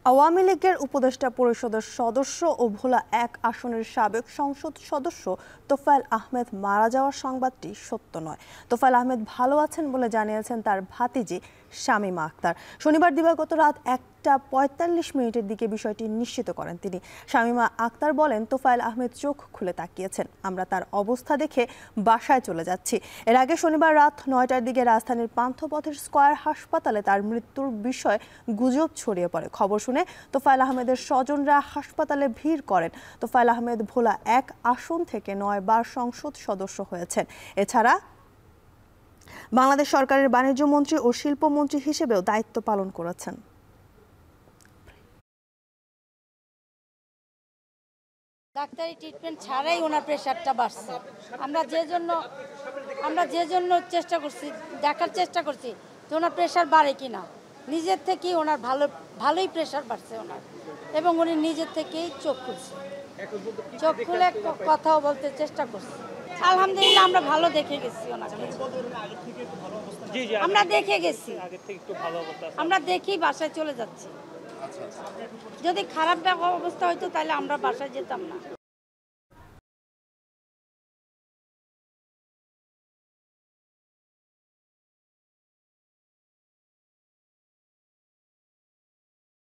আওয়ামী লীগের উপদেষ্টা পরিষদের সদস্য ও ভোলা ১ আসনের সাবেক সংসদ সদস্য তোফায়েল আহমেদ মারা যাওয়ার সংবাদটি সত্য নয়। তোফায়েল আহমেদ ভালো আছেন বলে জানিয়েছেন তার ভাতিজি শামীমা আক্তার। শনিবার দিবাগত রাত ১টা ৪৫ মিনিটের দিকে বিষয়টি নিশ্চিত করেন তিনি। শামীমা আক্তার বলেন, তোফায়েল আহমেদ চোখ খুলে তাকিয়েছেন, আমরা তার অবস্থা দেখে বাসায় চলে যাচ্ছি। এর আগে শনিবার রাত ৯টার দিকে রাজধানীর পান্থপথের স্কয়ার হাসপাতালে তার মৃত্যুর বিষয়ে গুজব ছড়িয়ে পড়ে। খবর শুনে তোফায়েল আহমেদের স্বজনরা হাসপাতালে ভিড় করেন। তোফায়েল আহমেদ ভোলা ১ আসন থেকে ৯ বার সংসদ সদস্য হয়েছেন। এছাড়া বাংলাদেশ সরকারের বাণিজ্য মন্ত্রী ও শিল্পমন্ত্রী হিসেবেও দায়িত্ব পালন করেছেন। ডাক্তারি ট্রিটমেন্ট ছাড়াই ওনার প্রেশারটা বাড়ছে। আমরা যে জন্য চেষ্টা করছি, দেখার চেষ্টা করছি যে ওনার প্রেশার বাড়ে কিনা। নিজের থেকেই ওনার ভালোই প্রেশার বাড়ছে ওনার, এবং উনি নিজের থেকেই চোখ খুলছে। চোখ খুলে কথাও বলতে চেষ্টা করছে। আলহামদুলিল্লাহ, আমরা ভালো দেখে গেছি ওনাকে। আমরা দেখে গেছি, আমরা দেখি বাসায় চলে যাচ্ছি। যদি খারাপ অবস্থা হইতো তাহলে আমরা বাসায় যেতাম না।